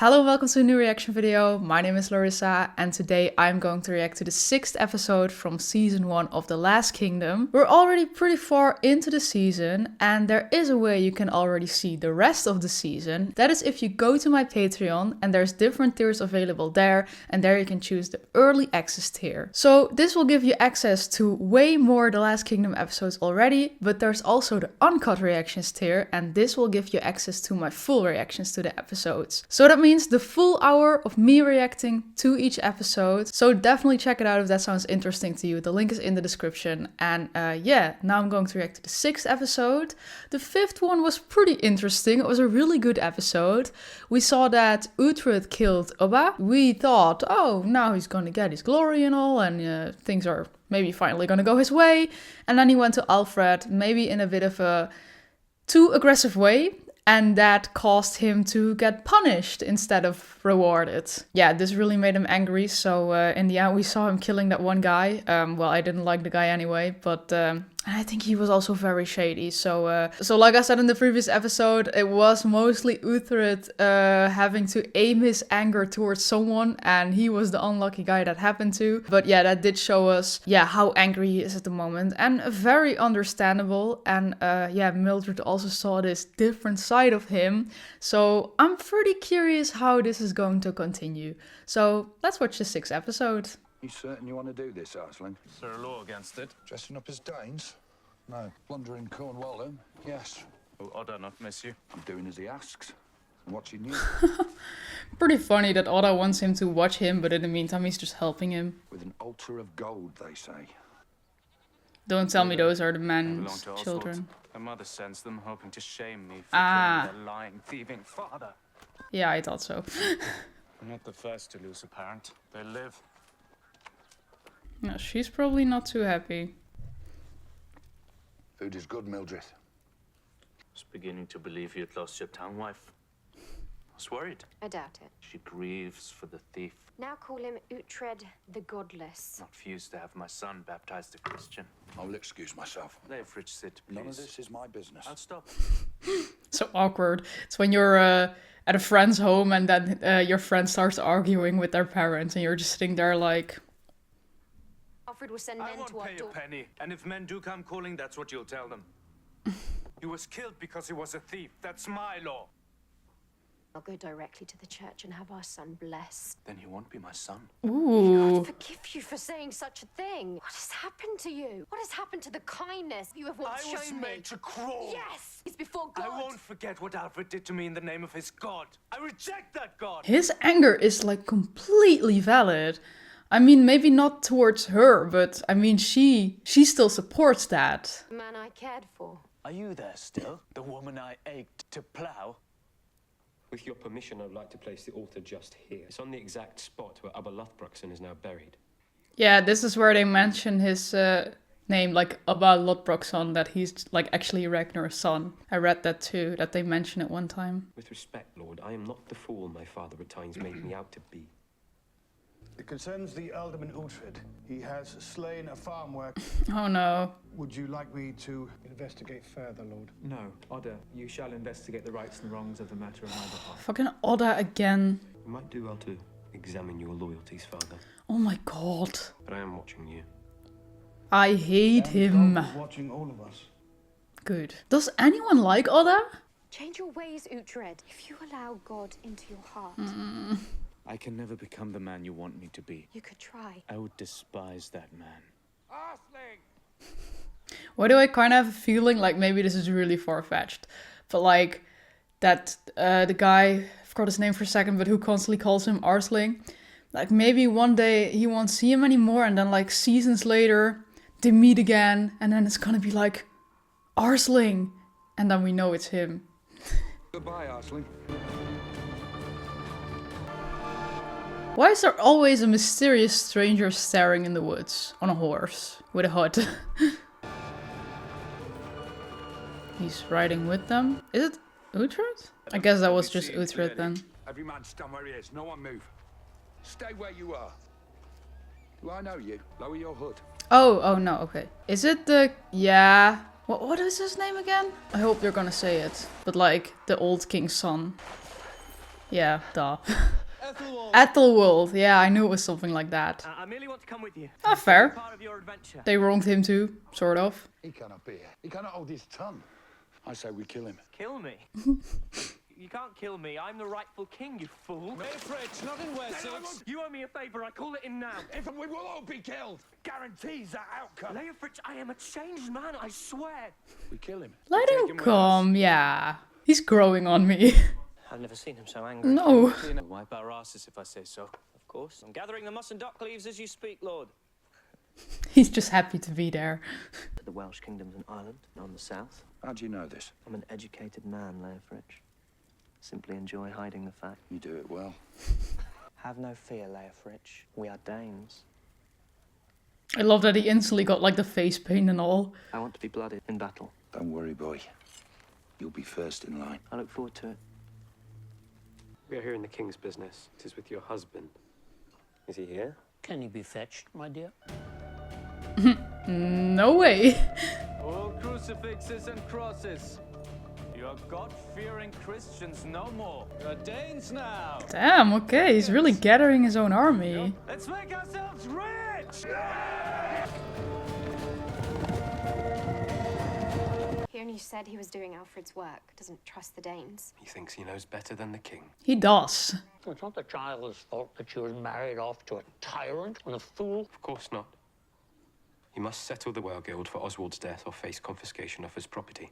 Hello and welcome to a new reaction video. My name is Larissa and today I'm going to react to the 6th episode from season 1 of The Last Kingdom. We're already pretty far into the season and there is a way you can already see the rest of the season. That is if you go to my Patreon and there's different tiers available there and there you can choose the early access tier. So this will give you access to way more The Last Kingdom episodes already, but there's also the uncut reactions tier and this will give you access to my full reactions to the episodes. So that means the full hour of me reacting to each episode. So definitely check it out if that sounds interesting to you. The link is in the description. And yeah, now I'm going to react to the 6th episode. The 5th one was pretty interesting. It was a really good episode. We saw that Uhtred killed Ubba. We thought, oh, now he's gonna get his glory and all, and things are maybe finally gonna go his way. And then he went to Alfred, maybe in a bit of a too aggressive way. And that caused him to get punished instead of rewarded. Yeah, this really made him angry. So in the end, we saw him killing that one guy. Well, I didn't like the guy anyway, but I think he was also very shady. So like I said in the previous episode, it was mostly Uhtred having to aim his anger towards someone, and he was the unlucky guy that happened to. But yeah, that did show us, yeah, how angry he is at the moment, and very understandable. And yeah, Mildred also saw this different side of him. So I'm pretty curious how this is going to continue. So let's watch the 6th episode. You certain you want to do this, Arsling? Is there a law against it? Dressing up as Danes? No. Plundering Cornwall? Yes. Will Odda not miss you? I'm doing as he asks. I'm watching you. Pretty funny that Odda wants him to watch him, but in the meantime he's just helping him. With an altar of gold, they say. Don't tell me those are the man's belong to children. My mother sends them, hoping to shame me for killing their lying, thieving father. Yeah, I thought so. I'm not the first to lose a parent. They live. No, she's probably not too happy. Food is good, Mildred. I was beginning to believe you'd lost your town wife. I was worried. I doubt it. She grieves for the thief. Now call him Uhtred the Godless. Not fused to have my son baptized a Christian. I will excuse myself. Leave Rich sit, please. None of this is my business. I'll stop. So awkward. It's when you're at a friend's home and then your friend starts arguing with their parents and you're just sitting there like... Alfred will send men I won't to our pay a door. penny, and if men do come calling, that's what you'll tell them. He was killed because he was a thief. That's my law. I'll go directly to the church and have our son blessed. Then he won't be my son. Ooh. God forgive you for saying such a thing. What has happened to you? What has happened to the kindness you have once I was shown made me? to crawl. Yes, it's before God. I won't forget what Alfred did to me in the name of his God. I reject that God. His anger is like completely valid. I mean, maybe not towards her, but I mean, she still supports that. The man I cared for. Are you there still? The woman I ached to plough? With your permission, I'd like to place the altar just here. It's on the exact spot where Ubba Lothbrokson is now buried. Yeah, this is where they mention his name, like Ubba Lothbrokson, that he's like actually Ragnar's son. I read that too, that they mention it one time. With respect, Lord, I am not the fool my father at times made me out to be. It concerns the Ealdorman Uhtred. He has slain a farm worker. Oh no. Would you like me to investigate further, Lord? No, Odda, you shall investigate the rights and wrongs of the matter on my behalf. Fucking Odda again. You might do well to examine your loyalties, Father. Oh my god. But I am watching you. I hate him. God is watching all of us. Good. Does anyone like Odda? Change your ways, Uhtred. If you allow God into your heart, I can never become the man you want me to be. you could try. I would despise that man. Why do I kind of have a feeling like maybe this is really far-fetched? But like that the guy, I forgot his name for a second, but who constantly calls him Arsling. Like maybe one day he won't see him anymore and then like seasons later they meet again and then it's gonna be like Arsling. And then we know it's him. Goodbye, Arsling. Why is there always a mysterious stranger staring in the woods on a horse with a hood? He's riding with them. Is it Uhtred? I guess that was just Uhtred then. Every man stand where he is. No one move. Stay where you are. Do I know you? Lower your hood. Oh no, okay. Is it the... yeah. What is his name again? I hope you're gonna say it. But like, the old king's son. Yeah, duh. Ethelwald. Yeah, I knew it was something like that. I merely want to come with you. Ah, fair. Part of your adventure. They wronged him too, sort of. He cannot be here. He cannot hold his tongue. I say we kill him. Kill me? You can't kill me. I'm the rightful king, you fool. Mayfridge, not in Wessex. You owe me a favour. I call it in now. If we will all be killed, guarantees that outcome. Leofrich, I am a changed man, I swear. We kill him. Let him come, yeah. He's growing on me. I've never seen him so angry. No. Wipe our asses if I say so. Of course. I'm gathering the moss and dock leaves as you speak, Lord. He's just happy to be there. The Welsh kingdom's an island, on the south. How do you know this? I'm an educated man, Leofrich. Simply enjoy hiding the fact. You do it well. Have no fear, Leofrich. We are Danes. I love that he instantly got like the face paint and all. I want to be blooded in battle. Don't worry, boy. You'll be first in line. I look forward to it. We are here in the king's business. It is with your husband. Is he here? Can he be fetched, my dear? No way. All crucifixes and crosses. You are God-fearing Christians no more. You are Danes now. Damn, okay, he's really gathering his own army. Let's make ourselves rich! He only said he was doing Alfred's work, doesn't trust the Danes. He thinks he knows better than the king. He does. It's not the child's fault that she was married off to a tyrant and a fool. Of course not. He must settle the Well Guild for Oswald's death or face confiscation of his property.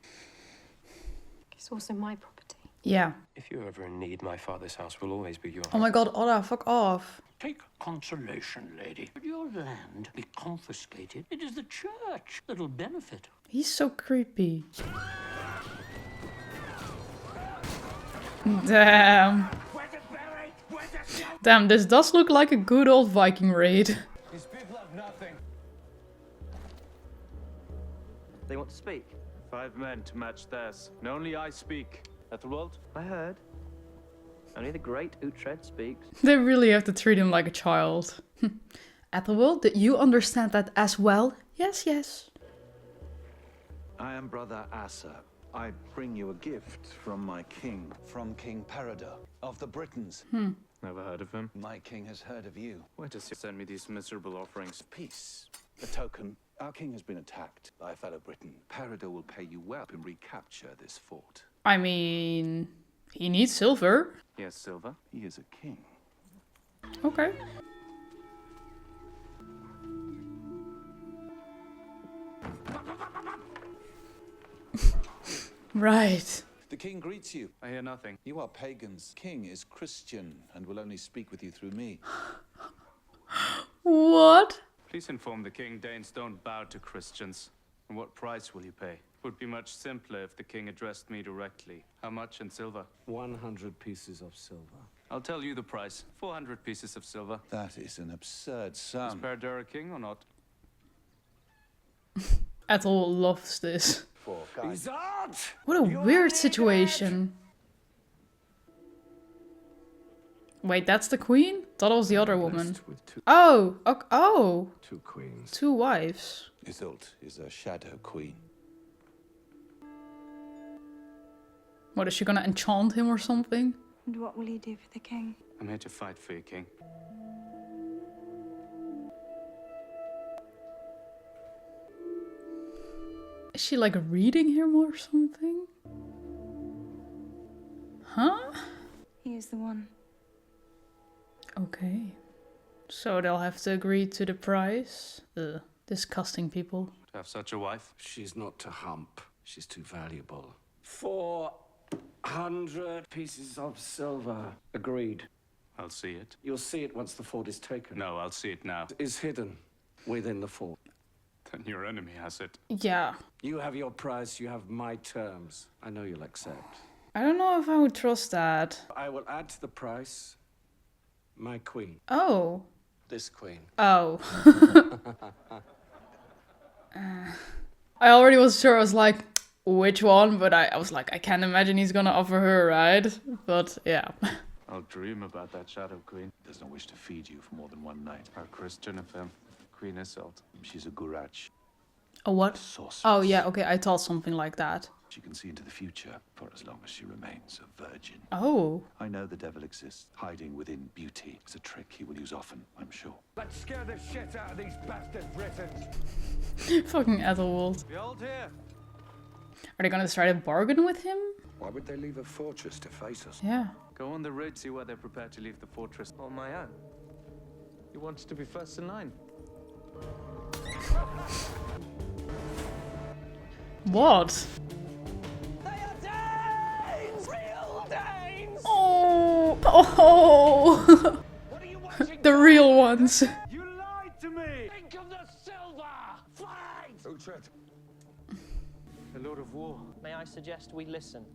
It's also my property. Yeah. If you're ever in need, my father's house will always be your home. Oh my god, Oda, fuck off. Take consolation, lady. Should your land be confiscated, it is the church that'll benefit. He's so creepy. Damn. Damn, this does look like a good old Viking raid. These people have nothing. They want to speak. 5 men to match theirs. And only I speak. Ethelwald? I heard. Only the great Uhtred speaks. They really have to treat him like a child. Ethelwald, did you understand that as well? Yes, yes. I am Brother Asa. I bring you a gift from my king, from King Peredur of the Britons. Never heard of him. My king has heard of you. Why does he send me these miserable offerings? Peace. A token. Our king has been attacked by a fellow Briton. Peredur will pay you well and recapture this fort. I mean, he needs silver. Yes, Silva. He is a king. Okay. Right. The king greets you. I hear nothing. You are pagans. King is Christian and will only speak with you through me. What? Please inform the king Danes don't bow to Christians. And what price will you pay? Would be much simpler if the king addressed me directly. How much in silver? 100 pieces of silver. I'll tell you the price. 400 pieces of silver. That is an absurd Is sum. Peredur a king or not? Ethel loves this. For guys. What a weird situation. Wait, that's the queen? Thought it was the other woman. Oh, oh. 2 queens. 2 wives. Isolde is a shadow queen. What, is she gonna enchant him or something? And what will you do for the king? I'm here to fight for you, king. Is she like reading him or something? Huh? He is the one. Okay. So they'll have to agree to the price? Ugh, disgusting people. To have such a wife? She's not to hump. She's too valuable. 400 pieces of silver. Agreed. I'll see it. You'll see it once the fort is taken. No, I'll see it now. It is hidden within the fort. Then your enemy has it. Yeah. You have your price, you have my terms. I know you'll accept. I don't know if I would trust that. I will add to the price my queen. Oh. This queen. Oh. I already was sure. I was like, which one? But I was like, I can't imagine he's gonna offer her, right? But yeah. I'll dream about that shadow queen. Does not wish to feed you for more than one night. How Christian of him. Queen Isolde. She's a Gurach. A what? Sorceress. Oh yeah, okay, I thought something like that. She can see into the future for as long as she remains a virgin. Oh. I know the devil exists, hiding within beauty. It's a trick he will use often, I'm sure. Let's scare the shit out of these bastard Britons. Fucking Ethelwald. Behold here. Are they gonna try to bargain with him? Why would they leave a fortress to face us? Yeah. Go on the road, see where they're prepared to leave the fortress. On my own. You wanted to be first in line. What? They are Danes! Real Danes! Oh! Oh! What are you watching? The real ones. You lied to me! Think of the silver! Fight! Uhtred. The Lord of War. May I suggest we listen?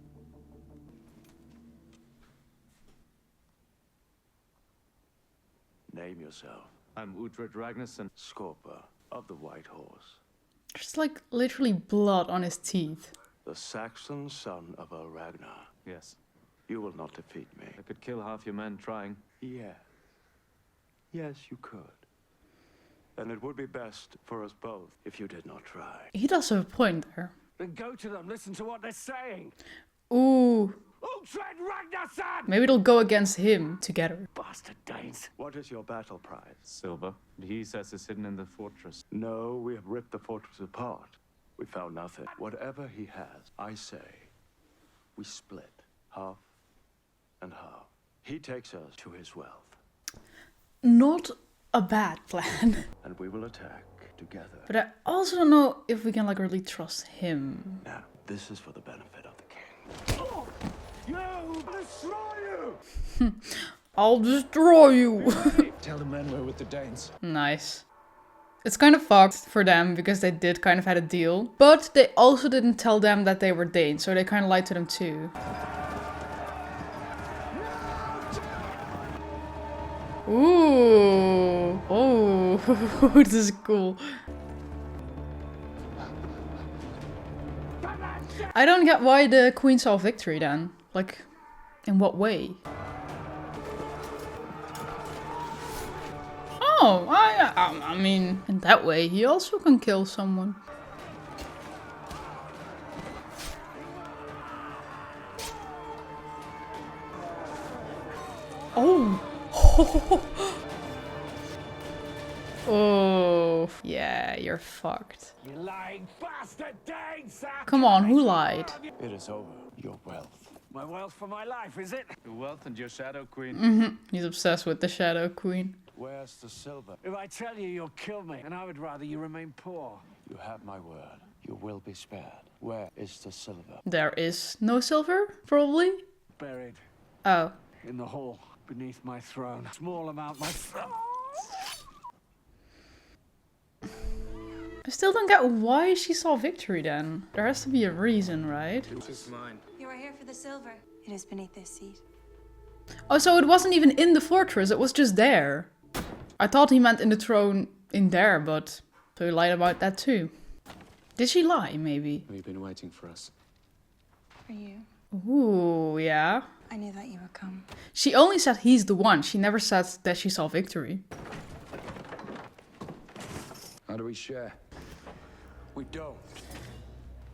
Name yourself. I'm Uhtred Ragnarsson. Scorper of the White Horse. There's like literally blood on his teeth. The Saxon son of Earl Ragnar. Yes. You will not defeat me. I could kill half your men trying. Yes. Yes, you could. And it would be best for us both if you did not try. He does have a point there. Then go to them, listen to what they're saying. Ooh. Uhtred Ragnarsson! Maybe it'll go against him together. Bastard Danes. What is your battle prize? Silver. He says it's hidden in the fortress. No, we have ripped the fortress apart. We found nothing. Whatever he has, I say, we split. Half and half. He takes us to his wealth. Not a bad plan. And we will attack together. But I also don't know if we can like really trust him. Now, this is for the benefit of the king. Oh, you! Destroy you! I'll destroy you. Tell the men we're with the Danes. Nice. It's kind of fucked for them because they did kind of had a deal. But they also didn't tell them that they were Danes, so they kind of lied to them too. Ooh. Oh. This is cool. I don't get why the queen saw victory then. Like, in what way? Oh, I mean, in that way, he also can kill someone. Oh. Oh, yeah, you're fucked. You lying bastard Danes! Come on, who lied? It is over. Your wealth. My wealth for my life, is it? Your wealth and your Shadow Queen. Mm-hmm. He's obsessed with the Shadow Queen. Where's the silver? If I tell you, you'll kill me, and I would rather you remain poor. You have my word. You will be spared. Where is the silver? There is no silver, probably. Buried Oh. in the hall beneath my throne. Small amount, my throne. I still don't get why she saw victory then. There has to be a reason, right? It is mine. You are here for the silver. It is beneath this seat. Oh, so it wasn't even in the fortress, it was just there. I thought he meant in the throne in there, but so he lied about that too. Did she lie, maybe? Have you been waiting for us? For you. Ooh, yeah. I knew that you would come. She only said he's the one. She never said that she saw victory. How do we share? We don't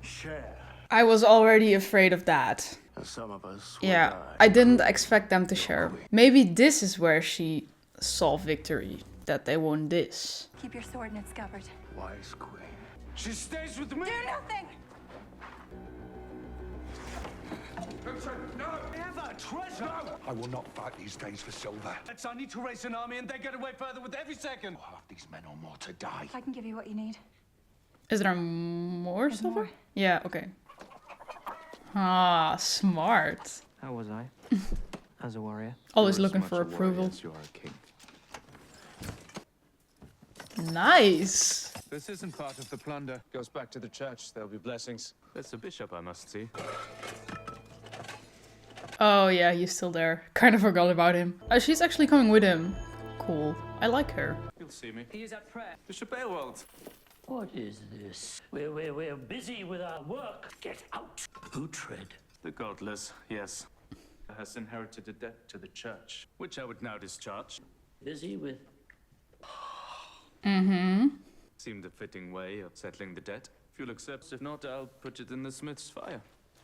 share. I was already afraid of that. And some of us will Yeah, die. I didn't expect them to share. Maybe this is where she saw victory. That they won this. Keep your sword in its scabbard. Wise queen. She stays with me. Do nothing! No! Never! Treasure! No! I will not fight these days for silver. I need to raise an army and they get away further with every second. Half these men or more to die. I can give you what you need. Is there more There's silver? more. Yeah, okay. Ah, smart. How was I? As a warrior? Always You're as looking much for a warrior approval. as you are a king. Nice. This isn't part of the plunder. Goes back to the church. There'll be blessings. That's the bishop, I must see. Oh yeah, he's still there. Kind of forgot about him. Oh, she's actually coming with him. Cool. I like her. You'll see me. He is at prayer. Bishop Aelwald. What is this? We're busy with our work. Get out. Uhtred. The godless, yes. Has inherited a debt to the church, which I would now discharge. Busy with... Mm-hmm. Seemed a fitting way of settling the debt. If you'll accept, if not, I'll put it in the smith's fire.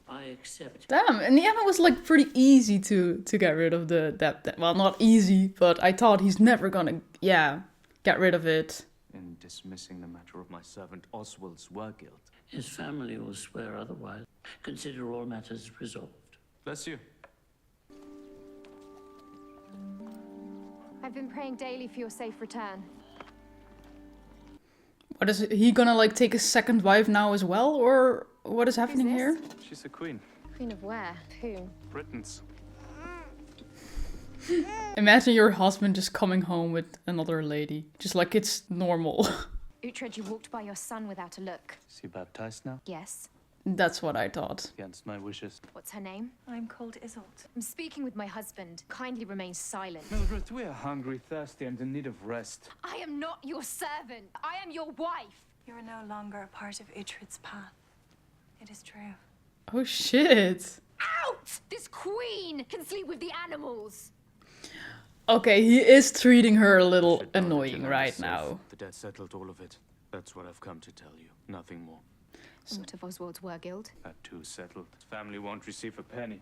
I accept. Damn, in the end it was like pretty easy to get rid of the debt. Well, not easy, but I thought he's never gonna, get rid of it. In dismissing the matter of my servant Oswald's work guilt. His family will swear otherwise. Consider all matters resolved. Bless you. I've been praying daily for your safe return. What is he gonna like take a second wife now as well, or what is happening here? She's a queen. Queen of where? Whom? Britain's. Imagine your husband just coming home with another lady, just like it's normal. Uhtred, you walked by your son without a look. Is he baptized now? Yes. That's what I thought. Against my wishes. What's her name? I'm called Isolde. I'm speaking with my husband. Kindly remain silent. Mildred, we are hungry, thirsty, and in need of rest. I am not your servant. I am your wife. You are no longer a part of Uhtred's path. It is true. Oh shit. Out! This queen can sleep with the animals. Okay, he is treating her a little annoying right now. The debt settled all of it. That's what I've come to tell you. Nothing more. And what of Oswald's war guild? That too settled. His family won't receive a penny.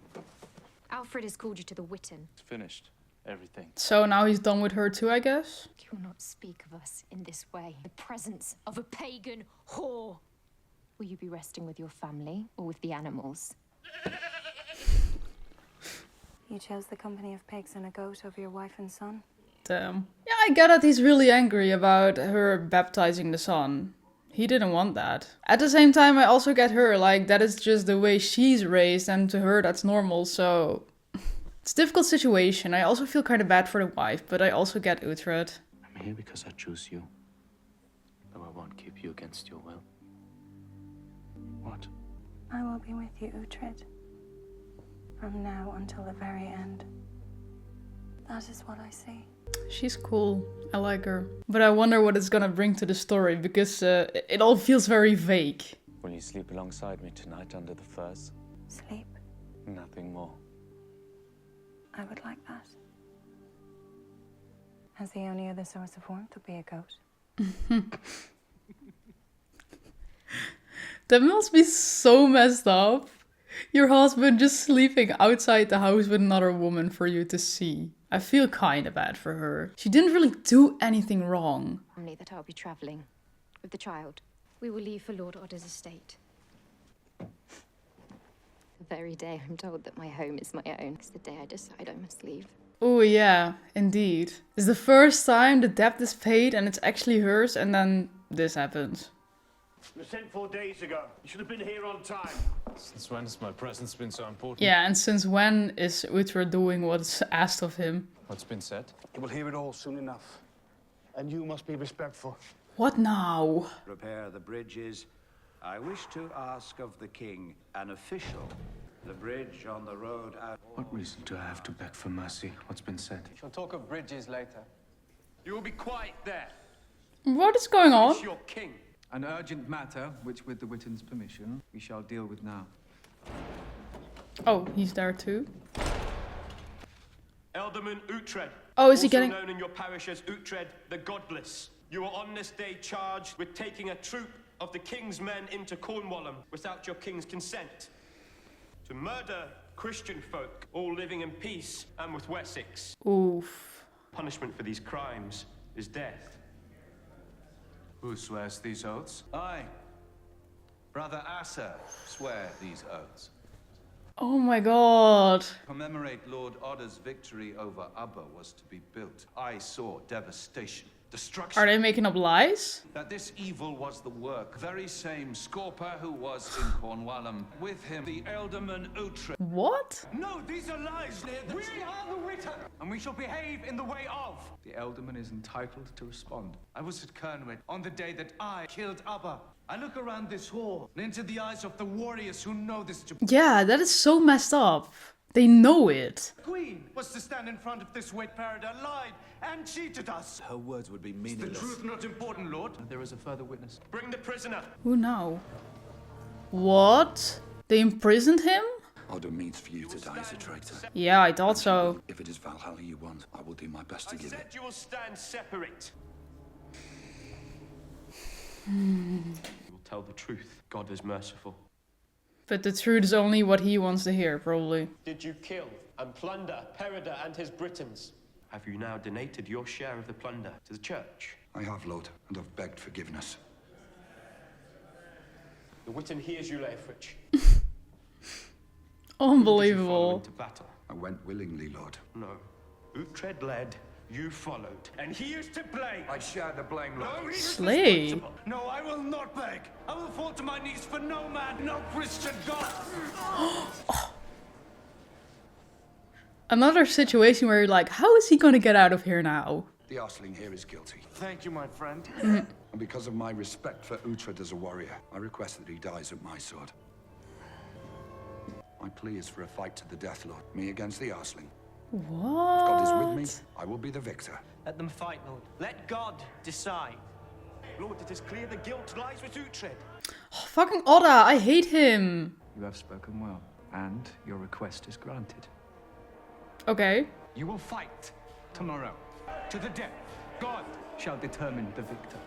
Alfred has called you to the Witten. It's finished. Everything. So now he's done with her too, I guess? You will not speak of us in this way. The presence of a pagan whore. Will you be resting with your family or with the animals? You chose the company of pigs and a goat over your wife and son? Damn. Yeah, I get it. He's really angry about her baptizing the son. He didn't want that. At the same time, I also get her. Like, that is just the way she's raised, and to her, that's normal. So, it's a difficult situation. I also feel kind of bad for the wife, but I also get Uhtred. I'm here because I choose you. Though I won't keep you against your will. What? I will be with you, Uhtred. From now until the very end. That is what I see. She's cool. I like her. But I wonder what it's gonna bring to the story, because it all feels very vague. Will you sleep alongside me tonight under the firs? Sleep. Nothing more. I would like that. As the only other source of warmth would be a goat. That must be so messed up. Your husband just sleeping outside the house with another woman for you to see. I feel kind of bad for her. She didn't really do anything wrong. Family that I'll be travelling with the child. We will leave for Lord Odder's estate. The very day I'm told that my home is my own. It's the day I decide I must leave. Oh yeah, indeed. It's the first time the debt is paid and it's actually hers, and then this happens. You were sent 4 days ago. You should have been here on time. Since when has my presence been so important? Yeah, and since when is Uhtred doing what's asked of him? What's been said? You will hear it all soon enough. And you must be respectful. What now? Repair the bridges. I wish to ask of the king an official. The bridge on the road out. What reason do I have to beg for mercy? What's been said? We'll talk of bridges later. You will be quiet there. What is going on? It's your king. An urgent matter, which with the Witten's permission, we shall deal with now. Oh, he's there too. Alderman Uhtred. Oh, is he also getting... known in your parish as Uhtred the Godless. You are on this day charged with taking a troop of the king's men into Cornwall without your king's consent. To murder Christian folk, all living in peace and with Wessex. Oof. Punishment for these crimes is death. Who swears these oaths? I, Brother Asa, swear these oaths. Oh my god. Commemorate Lord Odder's victory over Ubba was to be built. I saw devastation, destruction. Are they making up lies? That this evil was the work, very same Scorpa who was in Cornwall. With him, the Alderman Uhtred. What? No, these are lies. We are the Witter, and we shall behave in the way of. The Alderman is entitled to respond. I was at Kernwit on the day that I killed Ubba. I look around this hall and into the eyes of the warriors who know this to... Yeah, that is so messed up. They know it. The Queen was to stand in front of this wet paradise, lied and cheated us. Her words would be meaningless. Is the truth not important, Lord? There is a further witness. Bring the prisoner. Who now? What? They imprisoned him? Odder means for you to die as a traitor. Yeah, I thought so. If it is Valhalla you want, I will do my best to give it. You will stand separate. You will tell the truth. God is merciful. But the truth is only what he wants to hear, probably. Did you kill and plunder Peredur and his Britons? Have you now donated your share of the plunder to the church? I have, Lord, and have begged forgiveness. The Witan hears you, Leofric. Unbelievable. Into battle? I went willingly, Lord. No. Uhtred led, you followed. And he is to blame. I share the blame, Lord. No, he is Slay. responsible. No, I will not beg. I will fall to my knees for no man, no Christian God. Another situation where you're like, how is he gonna get out of here now? The Arsling here is guilty. Thank you, my friend. And because of my respect for Uhtred as a warrior, I request that he dies at my sword. My plea is for a fight to the death, Lord. Me against the Arsling. What? If God is with me, I will be the victor. Let them fight, Lord. Let God decide. Lord, it is clear the guilt lies with Uhtred. Oh, fucking Oda, I hate him. You have spoken well, and your request is granted. Okay. You will fight tomorrow. To the death. God shall determine the victor.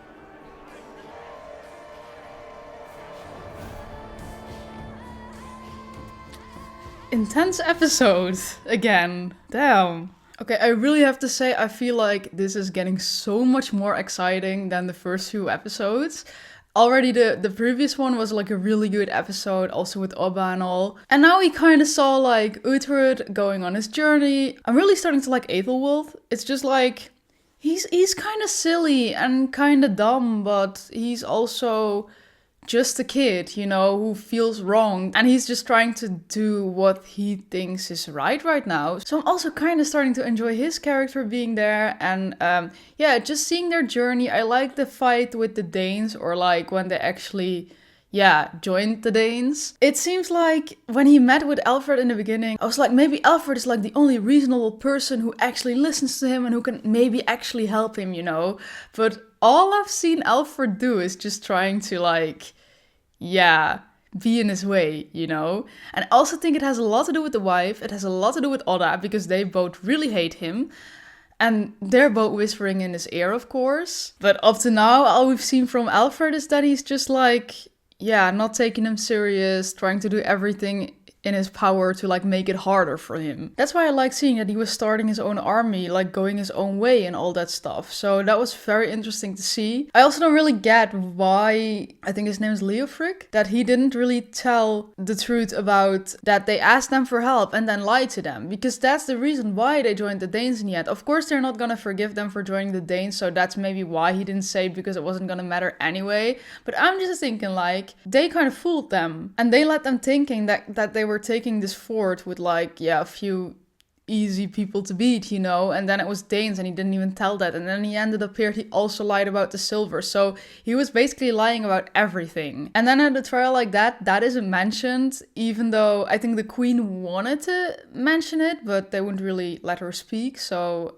Intense episode again. Damn. Okay, I really have to say, I feel like this is getting so much more exciting than the first few episodes. Already the previous one was like a really good episode, also with Obba and all. And now we kind of saw like Uhtred going on his journey. I'm really starting to like Æthelwold. It's just like, he's kind of silly and kind of dumb, but he's also just a kid, you know, who feels wrong. And he's just trying to do what he thinks is right now. So I'm also kind of starting to enjoy his character being there. And yeah, just seeing their journey. I like the fight with the Danes, or like when they actually, yeah, joined the Danes. It seems like when he met with Alfred in the beginning, I was like, maybe Alfred is like the only reasonable person who actually listens to him and who can maybe actually help him, you know. But all I've seen Alfred do is just trying to like, yeah, be in his way, you know? And I also think it has a lot to do with the wife. It has a lot to do with Oda, because they both really hate him. And they're both whispering in his ear, of course. But up to now, all we've seen from Alfred is that he's just like, yeah, not taking him serious, trying to do everything in his power to like make it harder for him. That's why I like seeing that he was starting his own army, like going his own way and all that stuff. So that was very interesting to see. I also don't really get why, I think his name is Leofric, that he didn't really tell the truth about that they asked them for help and then lied to them. Because that's the reason why they joined the Danes in the end. Of course, they're not gonna forgive them for joining the Danes, so that's maybe why he didn't say it, because it wasn't gonna matter anyway. But I'm just thinking like, they kind of fooled them. And they let them thinking that they were taking this fort with like, yeah, a few easy people to beat, you know, and then it was Danes and he didn't even tell that. And then he ended up here, he also lied about the silver. So he was basically lying about everything. And then at a trial like that isn't mentioned, even though I think the queen wanted to mention it, but they wouldn't really let her speak. So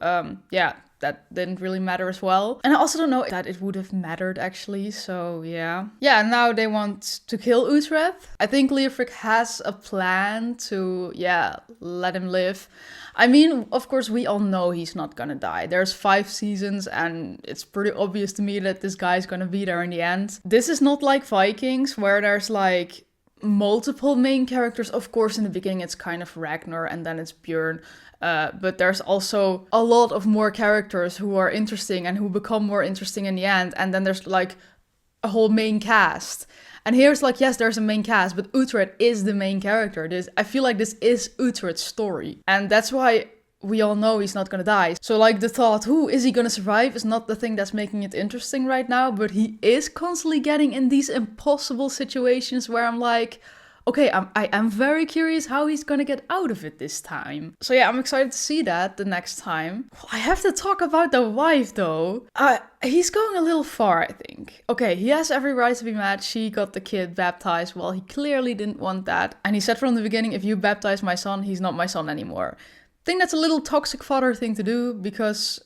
yeah, that didn't really matter as well. And I also don't know that it would have mattered actually, so yeah. Yeah, now they want to kill Uhtred. I think Leofric has a plan to, yeah, let him live. I mean, of course, we all know he's not gonna die. There's 5 seasons and it's pretty obvious to me that this guy's gonna be there in the end. This is not like Vikings, where there's like multiple main characters. Of course, in the beginning it's kind of Ragnar and then it's Björn. But there's also a lot of more characters who are interesting and who become more interesting in the end. And then there's like a whole main cast. And here's like, yes, there's a main cast, but Uhtred is the main character. I feel like this is Uhtred's story. And that's why we all know he's not gonna die. So like the thought, who is he gonna survive, is not the thing that's making it interesting right now. But he is constantly getting in these impossible situations where I'm like, okay, I am very curious how he's gonna get out of it this time. So yeah, I'm excited to see that the next time. I have to talk about the wife though. He's going a little far, I think. Okay, he has every right to be mad. She got the kid baptized. Well, he clearly didn't want that. And he said from the beginning, if you baptize my son, he's not my son anymore. I think that's a little toxic father thing to do, because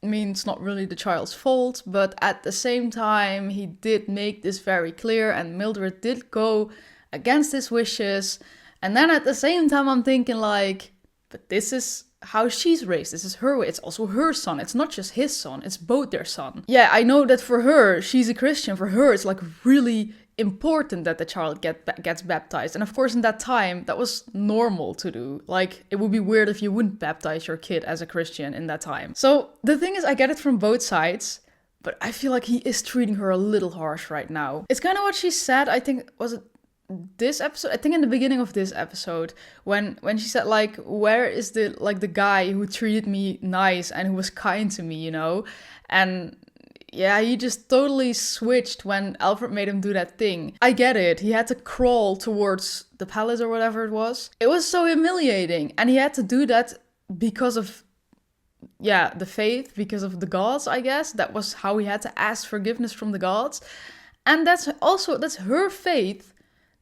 I mean, it's not really the child's fault, but at the same time, he did make this very clear, and Mildred did go against his wishes. And then at the same time I'm thinking like, but this is how she's raised. This is her way. It's also her son. It's not just his son. It's both their son. Yeah, I know that for her, she's a Christian. For her, it's like really important that the child gets baptized. And of course, in that time, that was normal to do. Like, it would be weird if you wouldn't baptize your kid as a Christian in that time. So the thing is, I get it from both sides, but I feel like he is treating her a little harsh right now. It's kind of what she said, I think, was it this episode? I think in the beginning of this episode, when she said, like, where is the guy who treated me nice and who was kind to me, you know? And yeah, he just totally switched when Alfred made him do that thing. I get it. He had to crawl towards the palace or whatever it was. It was so humiliating. And he had to do that because of, yeah, the faith, because of the gods, I guess. That was how he had to ask forgiveness from the gods. And that's her faith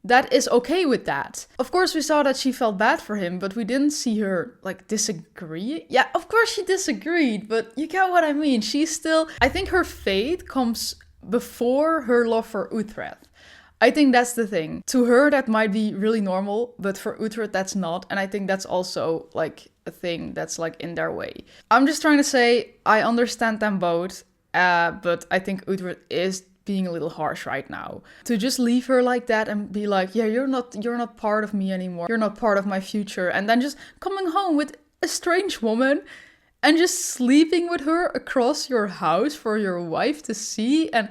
that is okay with that. Of course, we saw that she felt bad for him, but we didn't see her, like, disagree. Yeah, of course she disagreed, but you get what I mean. She's still... I think her faith comes before her love for Uhtred. I think that's the thing. To her, that might be really normal, but for Uhtred, that's not. And I think that's also, like, a thing that's, like, in their way. I'm just trying to say, I understand them both, but I think Uhtred is being a little harsh right now. To just leave her like that and be like, yeah, you're not part of me anymore. You're not part of my future. And then just coming home with a strange woman and just sleeping with her across your house for your wife to see. And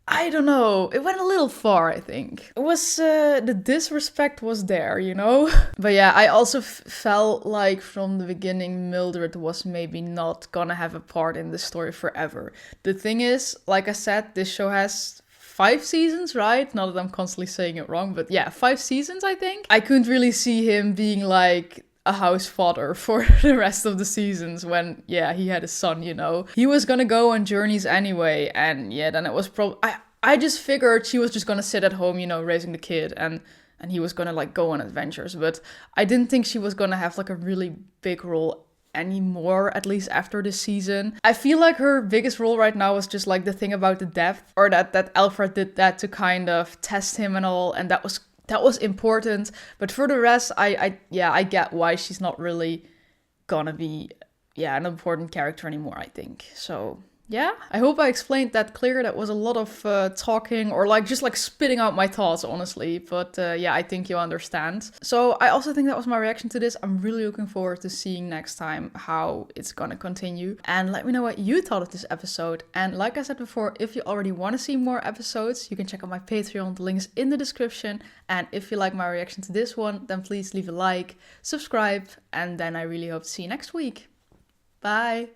I don't know, it went a little far, I think. It was, the disrespect was there, you know? But yeah, I also felt like from the beginning, Mildred was maybe not gonna have a part in the story forever. The thing is, like I said, this show has 5 seasons, right? Not that I'm constantly saying it wrong, but yeah, 5 seasons, I think. I couldn't really see him being like a house father for the rest of the seasons when, yeah, he had a son, you know. He was gonna go on journeys anyway, and yeah, then it was probably... I just figured she was just gonna sit at home, you know, raising the kid, and he was gonna, like, go on adventures, but I didn't think she was gonna have, like, a really big role anymore, at least after this season. I feel like her biggest role right now was just, like, the thing about the depth, or that Alfred did that to kind of test him and all, and that was important. But for the rest, I get why she's not really gonna be, yeah, an important character anymore, I think. So yeah, I hope I explained that clear. That was a lot of talking, or like just like spitting out my thoughts, honestly. But yeah, I think you understand. So I also think that was my reaction to this. I'm really looking forward to seeing next time how it's gonna continue. And let me know what you thought of this episode. And like I said before, if you already want to see more episodes, you can check out my Patreon. The link is in the description. And if you like my reaction to this one, then please leave a like, subscribe, and then I really hope to see you next week. Bye!